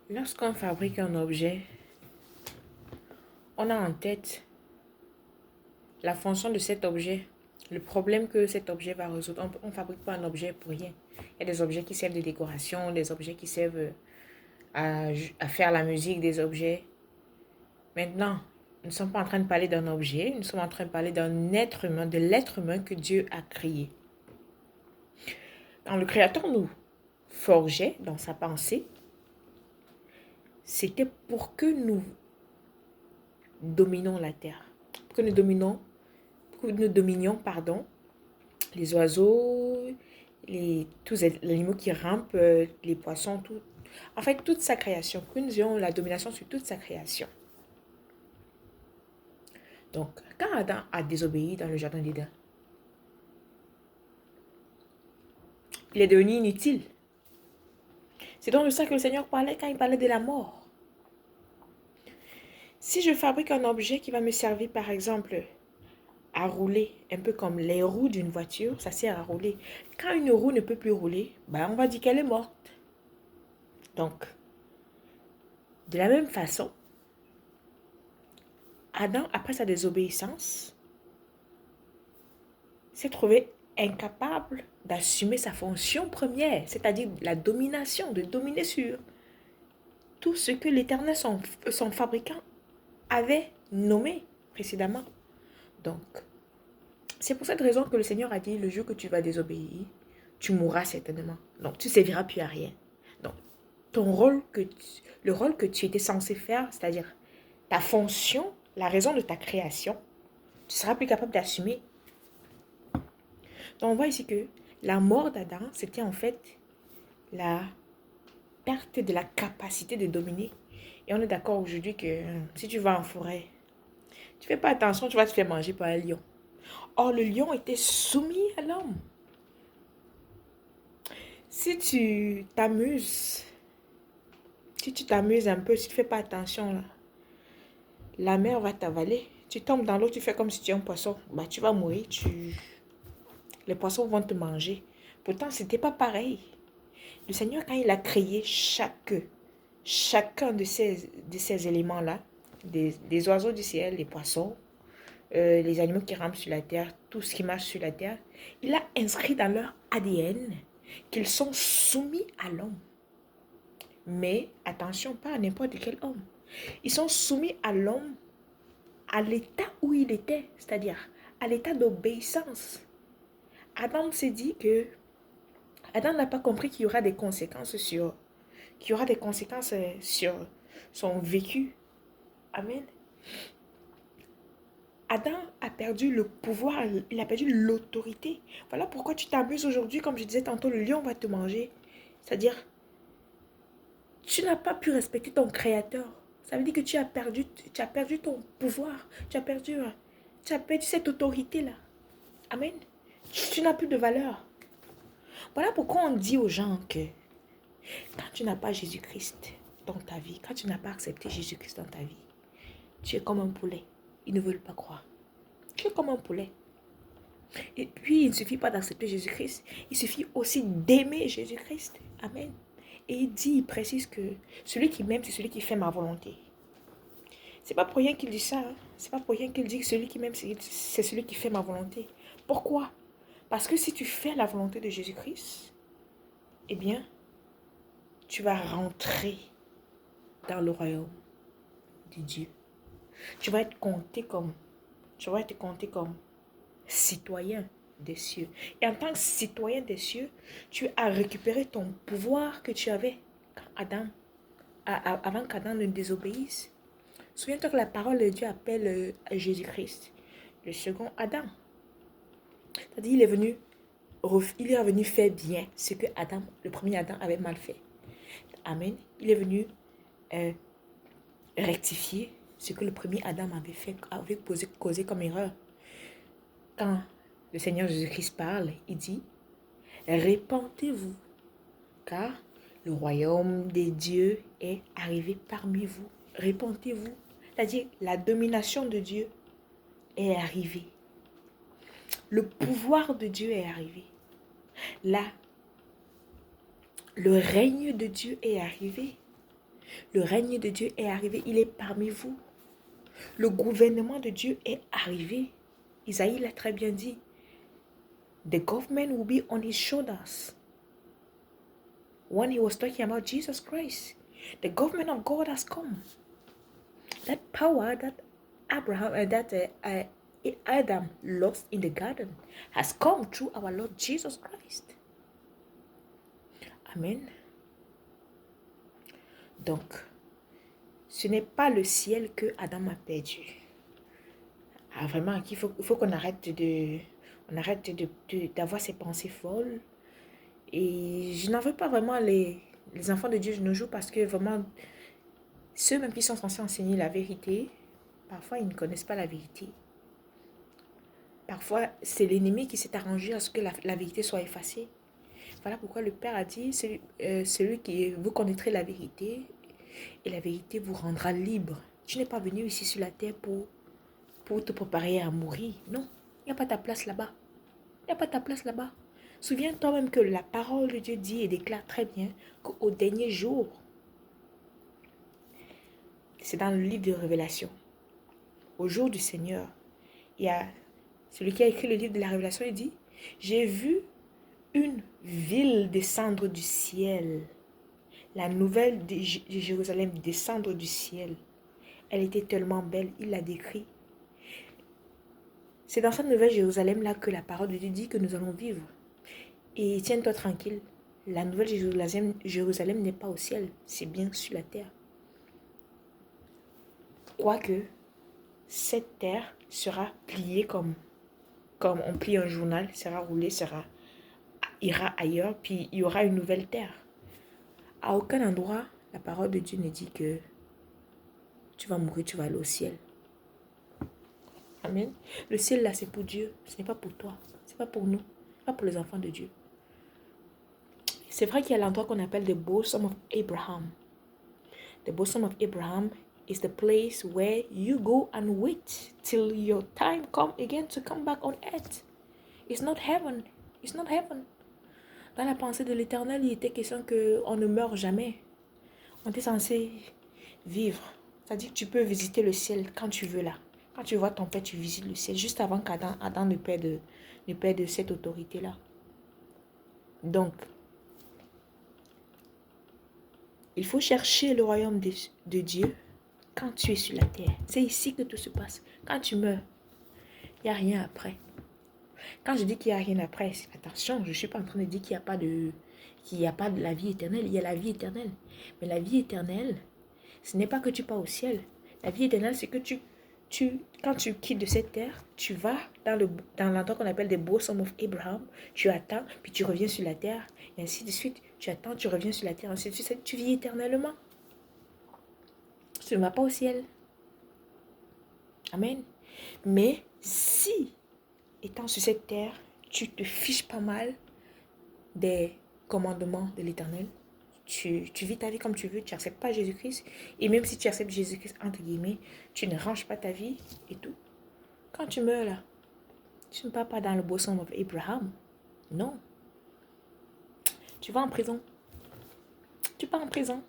Lorsqu'on fabrique un objet, on a en tête la fonction de cet objet, le problème que cet objet va résoudre. On ne fabrique pas un objet pour rien. Il y a des objets qui servent de décoration, des objets qui servent à faire la musique, des objets. Maintenant, nous ne sommes pas en train de parler d'un objet, nous sommes en train de parler d'un être humain, de l'être humain que Dieu a créé. Quand le Créateur nous forgeait dans sa pensée, c'était pour que nous dominions la terre, pour que nous dominions, pardon, les oiseaux, tous les animaux qui rampent, les poissons, tout. En fait, toute sa création, que nous ayons la domination sur toute sa création. Donc, quand Adam a désobéi dans le jardin d'Éden, il est devenu inutile. C'est donc de ça que le Seigneur parlait quand il parlait de la mort. Si je fabrique un objet qui va me servir, par exemple, à rouler, un peu comme les roues d'une voiture, ça sert à rouler. Quand une roue ne peut plus rouler, on va dire qu'elle est morte. Donc, de la même façon, Adam, après sa désobéissance, s'est trouvé incapable d'assumer sa fonction première, c'est-à-dire la domination, de dominer sur tout ce que l'Éternel, son fabricant, avait nommé précédemment. Donc, c'est pour cette raison que le Seigneur a dit, le jour que tu vas désobéir, tu mourras certainement. Donc, tu ne serviras plus à rien. Donc, le rôle que tu étais censé faire, c'est-à-dire ta fonction, la raison de ta création, tu ne seras plus capable d'assumer. Donc, on voit ici que la mort d'Adam, c'était en fait la perte de la capacité de dominer. Et on est d'accord aujourd'hui que si tu vas en forêt, tu ne fais pas attention, tu vas te faire manger par un lion. Or, le lion était soumis à l'homme. Si tu t'amuses, un peu, si tu ne fais pas attention, là, la mer va t'avaler. Tu tombes dans l'eau, tu fais comme si tu es un poisson. Tu vas mourir, les poissons vont te manger. Pourtant, ce n'était pas pareil. Le Seigneur, quand il a créé chacun de ces éléments-là, des oiseaux du ciel, les poissons, les animaux qui rampent sur la terre, tout ce qui marche sur la terre, il a inscrit dans leur ADN qu'ils sont soumis à l'homme. Mais attention, pas à n'importe quel homme. Ils sont soumis à l'homme à l'état où il était, c'est-à-dire à l'état d'obéissance. Adam s'est dit que Adam n'a pas compris qu'il y aura des conséquences sur son vécu. Amen. Adam a perdu le pouvoir, il a perdu l'autorité. Voilà pourquoi tu t'abuses aujourd'hui, comme je disais tantôt, le lion va te manger. C'est-à-dire, tu n'as pas pu respecter ton créateur. Ça veut dire que tu as perdu ton pouvoir. Tu as perdu cette autorité-là. Amen. Tu n'as plus de valeur. Voilà pourquoi on dit aux gens que quand tu n'as pas Jésus-Christ dans ta vie, quand tu n'as pas accepté Jésus-Christ dans ta vie, tu es comme un poulet. Ils ne veulent pas croire. Tu es comme un poulet. Et puis, il ne suffit pas d'accepter Jésus-Christ. Il suffit aussi d'aimer Jésus-Christ. Amen. Et il précise que celui qui m'aime, c'est celui qui fait ma volonté. C'est pas pour rien qu'il dit ça. Hein. C'est pas pour rien qu'il dit que celui qui m'aime, c'est celui qui fait ma volonté. Pourquoi? Parce que si tu fais la volonté de Jésus-Christ, eh bien, tu vas rentrer dans le royaume de Dieu. Tu vas être compté comme citoyen des cieux. Et en tant que citoyen des cieux, tu as récupéré ton pouvoir que tu avais avant qu'Adam ne désobéisse. Souviens-toi que la parole de Dieu appelle Jésus-Christ le second Adam. C'est-à-dire il est venu faire bien ce que le premier Adam avait mal fait. Amen. Il est venu rectifier ce que le premier Adam avait causé comme erreur. Quand le Seigneur Jésus-Christ parle, il dit, répentez-vous, car le royaume des dieux est arrivé parmi vous. Répentez-vous. C'est-à-dire, la domination de Dieu est arrivée. Le pouvoir de Dieu est arrivé. Là, le règne de Dieu est arrivé. Le règne de Dieu est arrivé, il est parmi vous. Le gouvernement de Dieu est arrivé. Isaïe l'a très bien dit. The government will be on his shoulders. When he was talking about Jesus Christ, the government of God has come. That power that Adam lost in the garden has come through our Lord Jesus Christ. Amen. Donc, ce n'est pas le ciel que Adam a perdu. Ah, vraiment, il faut qu'on arrête d'avoir ces pensées folles. Et je n'en veux pas vraiment les enfants de Dieu de nos jours parce que vraiment, ceux même qui sont censés enseigner la vérité, parfois ils ne connaissent pas la vérité. Parfois, c'est l'ennemi qui s'est arrangé à ce que la vérité soit effacée. Voilà pourquoi le Père a dit, celui qui vous connaîtrez la vérité et la vérité vous rendra libre. Tu n'es pas venu ici sur la terre pour te préparer à mourir. Non, il n'y a pas ta place là-bas. Il n'y a pas ta place là-bas. Souviens-toi même que la parole de Dieu dit et déclare très bien qu'au dernier jour, c'est dans le livre de Révélation, au jour du Seigneur, il y a celui qui a écrit le livre de la Révélation, il dit, j'ai vu une ville descendre du ciel, la nouvelle de Jérusalem descendre du ciel. Elle était tellement belle, il l'a décrit. C'est dans cette nouvelle Jérusalem-là que la parole de Dieu dit que nous allons vivre. Et tiens-toi tranquille, la nouvelle Jérusalem n'est pas au ciel, c'est bien sur la terre. Quoique, cette terre sera pliée comme on plie un journal, sera roulée, ira ailleurs, puis il y aura une nouvelle terre. À aucun endroit, la parole de Dieu ne dit que tu vas mourir, tu vas aller au ciel. Amen. Le ciel là, c'est pour Dieu, ce n'est pas pour toi, ce n'est pas pour nous, pas pour les enfants de Dieu. C'est vrai qu'il y a l'endroit qu'on appelle the bosom of Abraham. The bosom of Abraham is the place where you go and wait till your time come again to come back on earth. It's not heaven. It's not heaven. Dans la pensée de l'Éternel, il était question qu'on ne meurt jamais. On est censé vivre. C'est-à-dire que tu peux visiter le ciel quand tu veux là. Quand tu vois ton père, tu visites le ciel. Juste avant qu'Adam ne perde cette autorité-là. Donc, il faut chercher le royaume de Dieu quand tu es sur la terre. C'est ici que tout se passe. Quand tu meurs, il n'y a rien après. Quand je dis qu'il n'y a rien après, attention, je ne suis pas en train de dire qu'il n'y a pas de la vie éternelle. Il y a la vie éternelle. Mais la vie éternelle, ce n'est pas que tu pars au ciel. La vie éternelle, c'est que quand tu quittes de cette terre, tu vas dans l'endroit qu'on appelle des bosom of Abraham. Tu attends, puis tu reviens sur la terre. Et ainsi de suite. Tu attends, tu reviens sur la terre. Ainsi de suite. Tu vis éternellement. Tu ne vas pas au ciel. Amen. Mais si, étant sur cette terre, tu te fiches pas mal des commandements de l'Éternel, tu vis ta vie comme tu veux, tu n'acceptes pas Jésus-Christ, et même si tu acceptes Jésus-Christ, entre guillemets, tu ne ranges pas ta vie et tout. Quand tu meurs là, tu ne pars pas dans le bosom of Abraham. Non. Tu vas en prison. Tu pars en prison.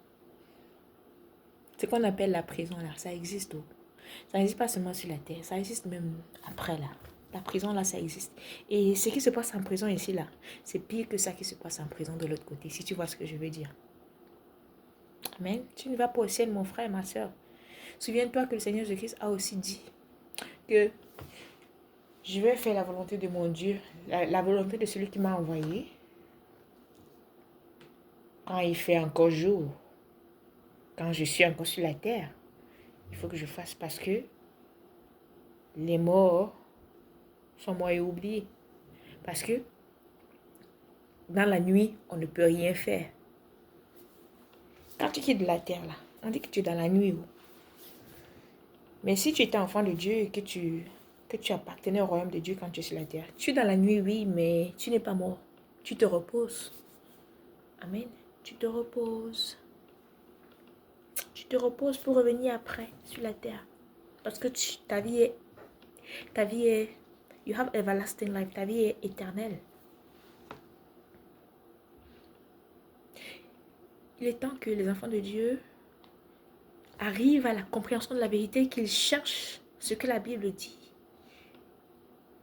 Ce qu'on appelle la prison là, ça existe. Ça n'existe pas seulement sur la terre, ça existe même après là. La prison là, ça existe. Et ce qui se passe en prison ici là, c'est pire que ça qui se passe en prison de l'autre côté, si tu vois ce que je veux dire. Amen. Tu ne vas pas au ciel, mon frère, ma soeur. Souviens-toi que le Seigneur Jésus-Christ a aussi dit que je vais faire la volonté de mon Dieu, la volonté de celui qui m'a envoyé. Quand il fait encore jour, quand je suis encore sur la terre, il faut que je fasse parce que les morts sont morts et oubliés. Parce que dans la nuit, on ne peut rien faire. Quand tu quittes de la terre, là, on dit que tu es dans la nuit. Mais si tu étais enfant de Dieu et que tu appartenais au royaume de Dieu quand tu es sur la terre, tu es dans la nuit, oui, mais tu n'es pas mort. Tu te reposes. Amen. Tu te reposes. Tu te reposes pour revenir après sur la terre. Parce que ta vie est, you have everlasting life. Ta vie est éternelle. Il est temps que les enfants de Dieu arrive à la compréhension de la vérité, qu'il cherche ce que la Bible dit,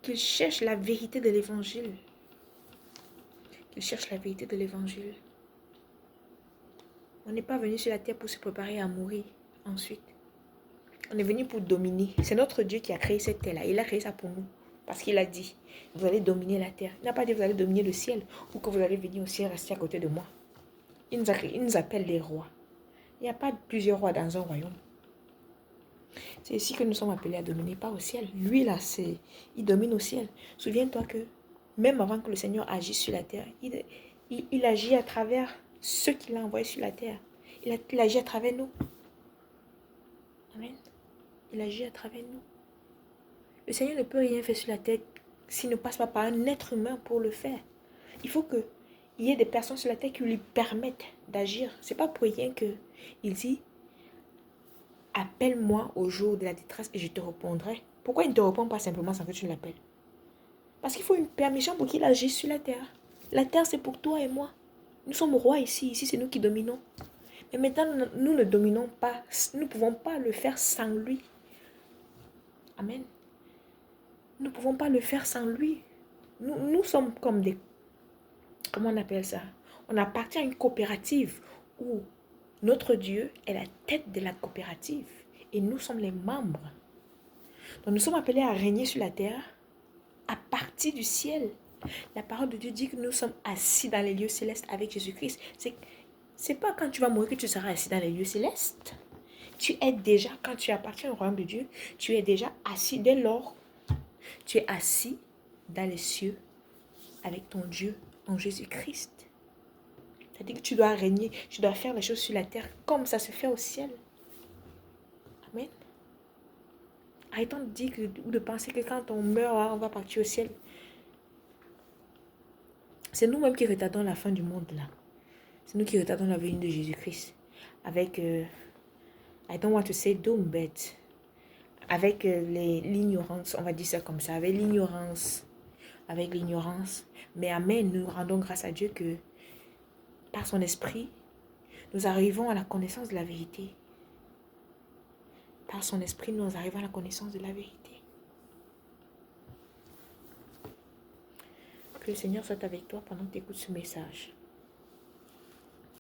qu'il cherche la vérité de l'évangile, qu'il cherche la vérité de l'évangile. On n'est pas venu sur la terre pour se préparer à mourir ensuite. On est venu pour dominer. C'est notre Dieu qui a créé cette terre-là. Il a créé ça pour nous. Parce qu'il a dit, vous allez dominer la terre. Il n'a pas dit, vous allez dominer le ciel. Ou que vous allez venir au ciel rester à côté de moi. Il nous appelle les rois. Il n'y a pas plusieurs rois dans un royaume. C'est ici que nous sommes appelés à dominer, pas au ciel. Lui, là, il domine au ciel. Souviens-toi que même avant que le Seigneur agisse sur la terre, il agit à travers ceux qu'il a envoyés sur la terre. Il agit à travers nous. Amen. Il agit à travers nous. Le Seigneur ne peut rien faire sur la terre s'il ne passe pas par un être humain pour le faire. Il faut qu'il y ait des personnes sur la terre qui lui permettent d'agir. Ce n'est pas pour rien qu'il dit, appelle-moi au jour de la détresse et je te répondrai. Pourquoi il ne te répond pas simplement sans que tu l'appelles? Parce qu'il faut une permission pour qu'il agisse sur la terre. La terre, c'est pour toi et moi. Nous sommes rois ici. Ici, c'est nous qui dominons. Mais maintenant, nous ne dominons pas. Nous ne pouvons pas le faire sans lui. Amen. Nous ne pouvons pas le faire sans lui. Nous sommes comme des... Comment on appelle ça? On appartient à une coopérative où notre Dieu est la tête de la coopérative. Et nous sommes les membres. Donc nous sommes appelés à régner sur la terre à partir du ciel. La parole de Dieu dit que nous sommes assis dans les lieux célestes avec Jésus-Christ. C'est pas quand tu vas mourir que tu seras assis dans les lieux célestes. Tu es déjà, quand tu appartiens au royaume de Dieu, tu es déjà assis dès lors. Tu es assis dans les cieux avec ton Dieu en Jésus-Christ. C'est-à-dire que tu dois régner, tu dois faire les choses sur la terre comme ça se fait au ciel. Amen. Arrêtons de dire ou de penser que quand on meurt, on va partir au ciel. C'est nous-mêmes qui retardons la fin du monde là. C'est nous qui retardons la venue de Jésus-Christ. Avec, I don't want to say doom, but avec l'ignorance, on va dire ça comme ça, avec l'ignorance. Mais amen, nous rendons grâce à Dieu que par son esprit, nous arrivons à la connaissance de la vérité. Par son esprit, nous arrivons à la connaissance de la vérité. Que le Seigneur soit avec toi pendant que tu écoutes ce message.